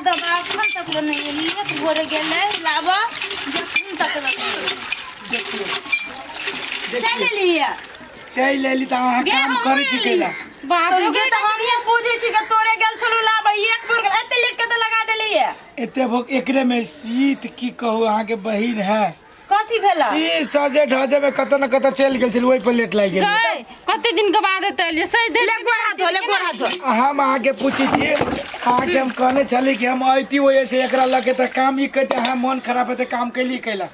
दबा अखन तक नहीं लिए तो भोरे गेले लाबा जखन तक चल लिए चल लेली त अहाँ काम करै छी केला बाप रे गे त हम ये बुझे छी के तोरे गेल छलु लाबा एक बोर एते लेट के त लगा देलिए एते भोग एकरे में सीत की कहू अहाँ के बहिन है कथी भेला ई सजे ढजे में कत न कत चल गेल छल ओइ पर लेट लाग गेल गई कते दिन के बाद एतलिए सही दे ले गोर हाथ धो हम अहाँ के पूछी छी अहाँ के हम कहने छली कि हम आइती ओए से एकरा लगे त काम ई कहते अहाँ मन खराब है त काम कैली कैला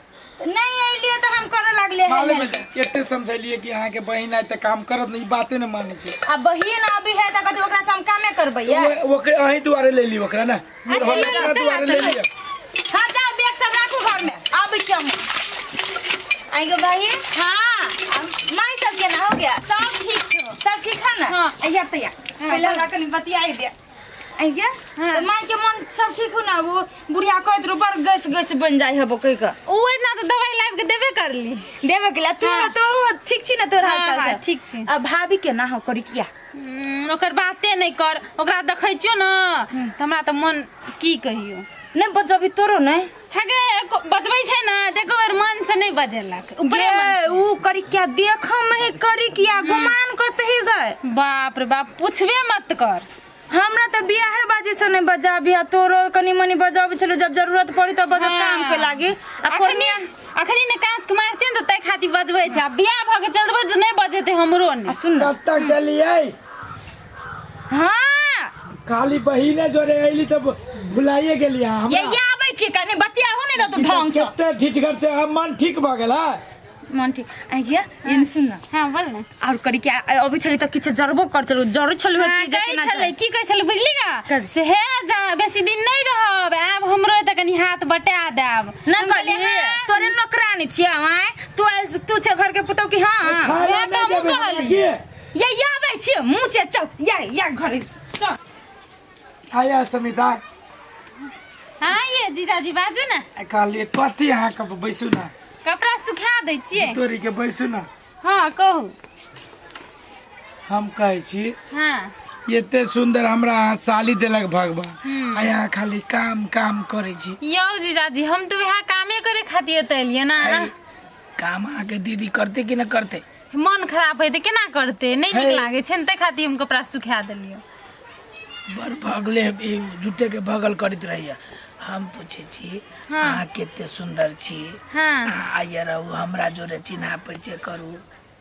नहीं आइलिए त हम करे लागले मालूम है एते समझलिए कि अहाँ के बहिन है त काम करत नहीं बाते न माने छै आ बहिन अभी है त कथि ओकरा से हम कामे करबै या ओकरे अही दुआरे ले ली ओकरा ना ओकरा दुआरे ले लिया हां जा बैग सब राखू घर में आबै छी हम आई गो बहिन हां माई सब के ना हो गया सब ठीक है ना हां या तैया पहले लाकन बतियाई दे आई गया तो माई के मन सब ठीक हो ना वो बुढ़िया कहत रो बर गैस बन जाय हबो कह के ओ इतना तो दवाई लाइव के देबे करली देबे के ला तू ठीक छी ना तोर हाल चाल से ठीक छी अब भाभी के ना हो करी किया ओकर बाते नहीं कर ओकरा देखै छियो ना त हमरा त मन की कहियो नहीं बजबी तोरो नहीं हगे बजबै छै ना देखो बेर मन से नहीं बजेलक ऊपरे मन ऊ करी क्या देखो में करी किया गुमान कतही गए बाप रे बाप पूछबे मत कर हमरा तो बियाह बाजे से नहीं बजा बिया तोरो कनी मनी बजाबे छलो जब जरूरत पड़ी तो बजा काम के लागी अखनी ने कांच के मार छिन त तै खाती बजबै छै बियाह भ के चलबै त नहीं बजेते हमरो ने सुन कब तक चलिए हां खाली बहिने जोरे आइली त भुलाइए गेलिए हम ये आबै छी कनी बतिया हो नहीं तो ढंग से केते ठिठगर से हम मन ठीक भ गेल मन ठीक आई गया इन सुन ना हां बोल ना और करी क्या अभी छली त किछ जरबो कर चलो जरू छलु की जतना छले की कह छले बुझली का से हे जा बेसी दिन नहीं रहब आब हमरो त कनी हाथ बटा देब ना कहली तोरे नौकरानी छिया तू छे घर के पुतौ की हां ये त हम कहली ये आबै छी मुंह से चल या घर चल आया समिता हां ये जीजाजी बाजू ना कहलिए कथी अहाँ के बैसू ना कपड़ा सुखा दै छियै तोरी के बैसू ना हां कहू हम कहै छी हां एते सुंदर हमरा साली देलक भगवान आ यहाँ खाली काम काम करे छी यौ जीजाजी हम तो यहाँ कामे करे खातिर एतलिए ना काम आके दीदी करते कि न करते मन खराब है त केना करते नहीं ठीक लागे छै त खातिर हम कपड़ा सुखा देलियो बर भगले झूठे के भगल करत रहिया हम पूछे छी अहाँ केते सुंदर छी हां आइए रहू हमरा जोरे चिन्हा परिचय करू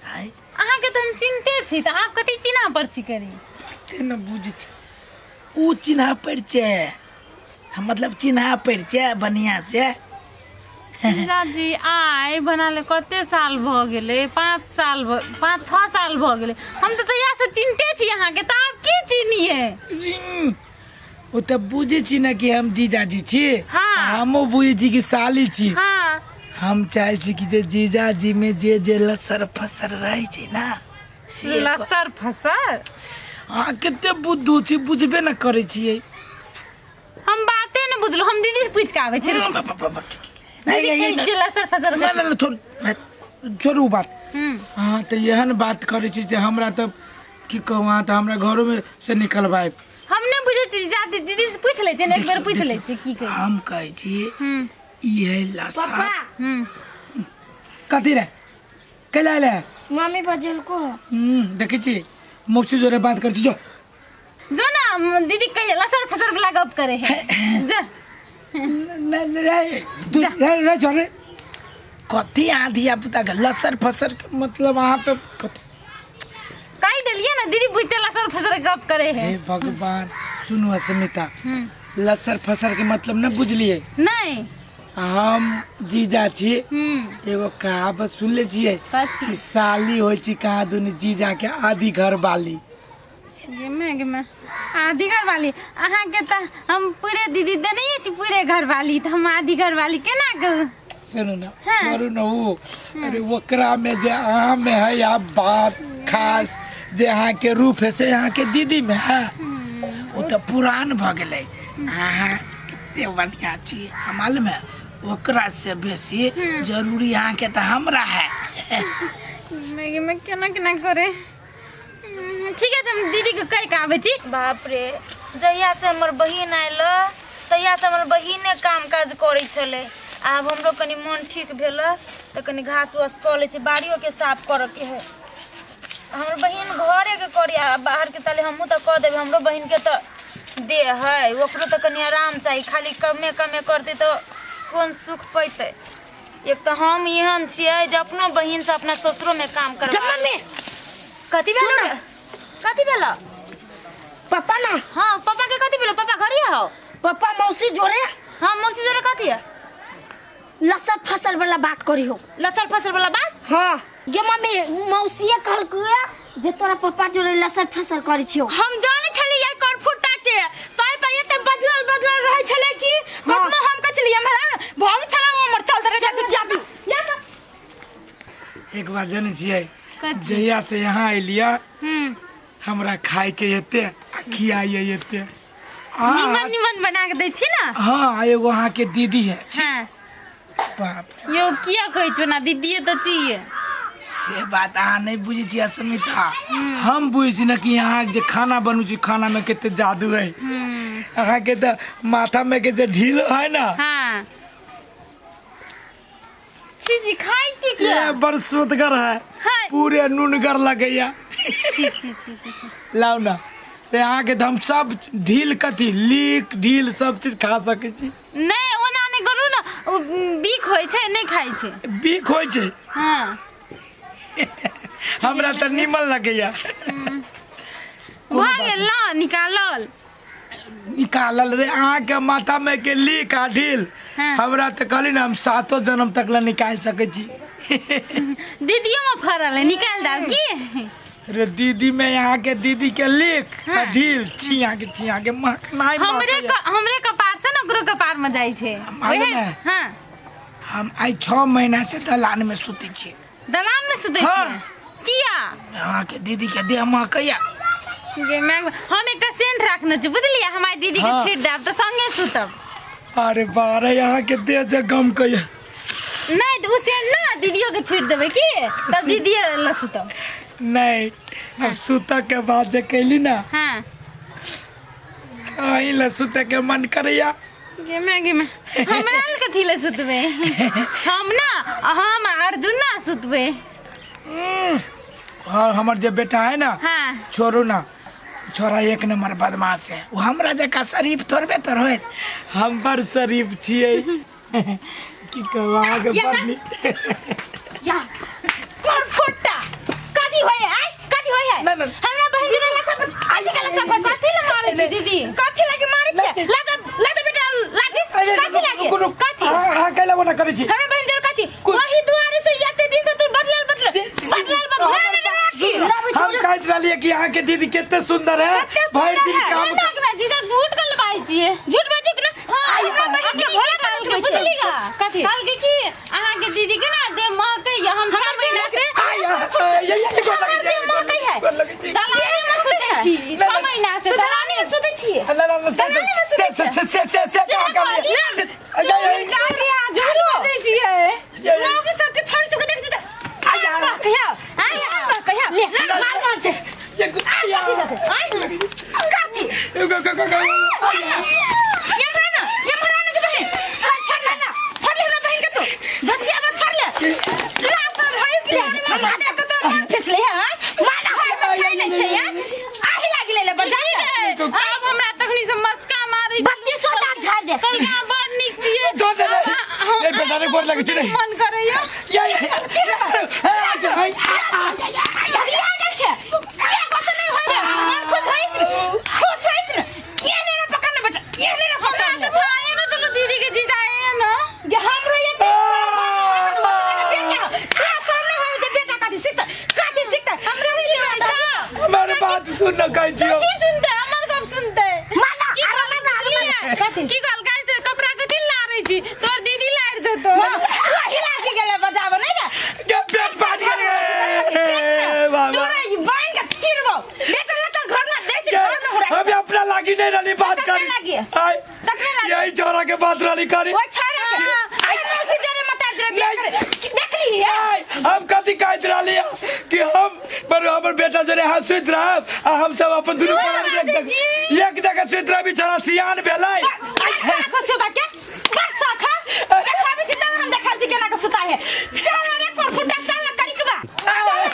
हाय अहाँ के त हम चिन्हते छी त आप कथि चिन्हा परिचय करी ते न बुझी छी ऊ चिन्हा परिचय मतलब चिन्हा परिचय बढ़िया से जीजाजी आइ बनाले कते साल भ गेले 5-6 साल भ गेले हम त तैया से चिन्हते छी अहाँ के त आप की चिन्हिए ओ त बुझे छी ना कि हम जीजाजी छी हमो बुझे छी कि साली छी हां हम चाहे छी कि जे जीजाजी में जे लसर फसर रहे छै ना से लसर फसर हां केते बुद्धू छी बुझबे न करे छियै हम बाते न बुझलो हम दीदी से पूछ के आवे छी नहीं जे लसर फसर ना छोड़ू बात हां त एहन बात करे छी जे हमरा त की कहू हां त हमरा घरो में से निकलबाय हमने बुझे छी जाते दीदी से पूछ ले छै एक बार पूछ ले छी की कह हम कहै छी ई है लसर कथी रे कैला ले मम्मी बजल को देखै छी मौसी जोरे बात करती जो ना दीदी कह लसर फसर वाला गप करे है जा रे छोरे कथी आधिया पुता के लसर फसर के मतलब वहां पे कह देलिए ना दीदी बुझते लसर फसर गप करे है हे भगवान सुनो अस्मिता लसर फसर के मतलब न बुझलिए नहीं हम जीजा छी एगो कहावत सुन ले छिए कि साली होय छी कहा दुनी जीजा के आधी घर वाली ये मैं आधी घर वाली अहाँ के त हम पूरे दीदी देने छी पूरे घर वाली त हम आधी घर वाली केना कहू सुनो ना छोड़ू ना वो अरे वकरा में जे अहाँ में है या बात खास जे अहाँ के रूप है से अहाँ के दीदी में है वो तो पुरान भ गेलै अहाँ कितने बढ़िया छी मालूम है ओकरा से बेसी जरूरी अहाँ के तो हमरा है मैं केना केना करे ठीक है हम दीदी के कह के आवे छी बाप रे जहिया से हमर बहिन आइल तहिया तहिया से हमर बहिने काम काज करै छले। आब हमरो कनी मन ठीक भेल त कनी घास वास क ले छै, बाड़ियो के साफ कर के है। हमर बहिन घरे के करिया, बाहर के तले हमहू त क देबे। हमरो बहिन के त दे है, ओकरो त कनी आराम चाहिए। खाली कमे कमे करते तो कौन सुख पैते। एक तो हम एहन छियै जे अपनो बहिन से अपना ससुरो में काम करबा। मम्मी कथि भेल? कथि भेल? पापा ना। हां पापा के कथि भेल? पापा घरे हो? पापा मौसी जोरे। हां मौसी जोरे कथि है? लसर फसल वाला बात करी हो। लसर फसल वाला बात? हां गे मम्मी मौसीए कहल के जे तोरा पापा जोरे लसर फसल करी छियो। हम जाने छलिए कर फुटा के तय पे एते बदलल बदलल रहे छले कि कतना हम कचली हमरा भग छला हमर चलते रहे जादू। एक बार जाने छियै जहिया से यहाँ अलिया हमरा खाए के एते खियाइए एते निमन निमन बना के दै छी ना। हाँ एगो वहाँ के दीदी है। हाँ बाप यो किया कहै छो ना दीदी तो चाहिए से बात अहाँ नहीं बुझी छियै समिता। हम बुझी छी ना कि यहाँ जे खाना बनू छी खाना में केते जादू है। अहाँ के त माथा में के जे ढील है ना। हाँ चीजी खाई छी क्या? ये बड़ सुदगर है। हाँ। पूरे नूनगर लगैया। छी छी छी छी लाओ ना ते अहाँ के हम सब ढील कथी लीक ढील सब चीज खा सकै छी। नहीं ओना नहीं करू ना, ओ बीख होय छै नहीं खाई छै। बीख होय छै? हाँ हमरा त निमन लगैया। भाग गेल ना निकालल निकालल रे अहाँ के माथा में के लीक आ ढील। हाँ। हमरा त कहली ना हम 7 जन्म तक ला निकाल सकै छी। दीदियों में फरल है निकाल दाओ की। रे दीदी में यहाँ के दीदी के लीक आ ढील छिया के महकनाई हमरे कपार से ना ओकरो कपार में जाई छै। मालूम है? हां हम आई 6 महीना से दलान में सुती छी। दलान में सुतै हाँ। छी किया? यहाँ के दीदी के देह महकैया। हम एक सेंट रखने छी बुझलिए, हमारी दीदी के हाँ। छीट देब तो संगे सुतब। अरे बारे यहाँ के देह जे गम कैया। नहीं तो सेंट ना दीदियों के छीट देबे की तब दीदी ला सुतब। नहीं अब सुता के बाद जे कैली ना हां कहीं ला सुते के मन करैया। गेमे हमरा ल कथि ले सुतबे? हम अर्जुन ना सुतबे। और हमर जे बेटा है ना हाँ छोड़ू ना छोरा एक नंबर बदमाश है। वो हमरा जका शरीफ थोड़बे तो होत। हम बड़ शरीफ छियै। की कहू आगे बढ़नी या कर फुटा कथि होय है? कथि होय है? ना ना हमरा बहिन रे ला सब आली कला सब कथि ले मारे छी दीदी? कथि लागे मारे छे? लादा बेटा लाठी कथि लागे? कथि हां कैला बना करै छी? हमरा बहिन जोर कथि वही दुआरे से याते दिन से तू बदलल हम कहत रहलिए कि यहाँ के दीदी कितने सुंदर है। भाई दिन काम में जीजा झूठ कल बाई छिए। झूठ बाजी के ना हमरा बहिन के भोला पाल के बुझलीगा कथि कल के की अहाँ के दीदी के ना दे महके हम 6 महीना से ये को लगे दे महके है। दलाने में सुते छी 6 महीना से दलाने में सुते छी। दलाने में से क्या कर ले? झूठ छिए लोग सबके छोड़ सुके देख छी आया कहिया ले मार छे ये कुतिया कथि ये मराना के बहन छोड़ ले ना बहन के तू दछिया में छोड़ ले ला पर होय कि हम हाथे के तो मार फिसले है माना है नहीं छे यार आही लागी ले बजाई अब हमरा तखनी से मस्का मारे बत्ती सोदा झाड़ दे। कल का बड़ निक छिए। जो दे ए बेटा रे गोर लगे छी रे मन करैया दीदी के जीताए ना हमारे बात सुन न कहि जियो। की सुनते हमर कब सुनते माना की गल गाय से कपड़ा के दिल ला रही थी तोर दीदी लाड़ दे तो वही लागी गेले बजाबो नहीं ना के पेट फाट गए बाबा। तोरा ई बहन के चिरबो बेटा ला तो घर ना दे छी घर ना हो हम अपना लागी नहीं रही बात तकने करी। लागी। आय तकने लागी। यही छोरा के बात रही करी। वो छाड़े के आई मौसी जरे मत देख ली है आय हम कथी कहत रही कि हम पर हमर बेटा जरे हाथ सुत रहब आ हम सब अपन दुनू प्राणी एक जगह सुत रहब बिचारा सियान भेलै को सुता के बस खा देखाबी छी तब हम देखाबी छी केना के सुता है चल रे पर फुटा चल करी के बा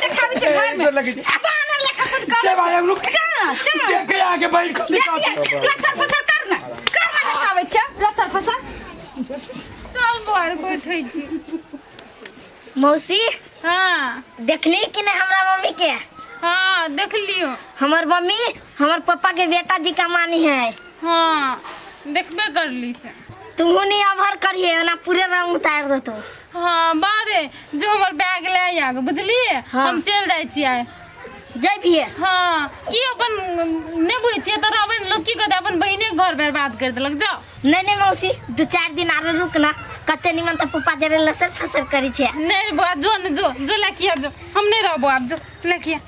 देखाबी छी घर में बानर लेखा खुद कर के भाई रुक चल देख आगे बैठ के दिखा लसर फसर करना देखाबे छी लसर फसर चल बाहर बैठे छी। मौसी हाँ देखली कि नहीं हमरा मम्मी के? हाँ देख लियो। हमर मम्मी हमर पापा के बेटा जी का मानी है। हाँ देखबे कर ली से। तुम नहीं आभर करिए ना पूरे रंग उतार दो तो। हाँ बारे जो हमर बैग ले आगे बुझलिए। हाँ। हम चल जाए छियै जय भी है। हाँ की अपन नहीं बुझे छियै तो अपन लोग की कहते अपन बहिने के घर बर्बाद कर देलक। जाओ नहीं मौसी 2-4 दिन आरो रुक ना कते निमन त पप्पा जरे लसर फसर करी छे। नहीं बुआ जो जो लेके आ जो हम नहीं रहबो आप जो लेके आ।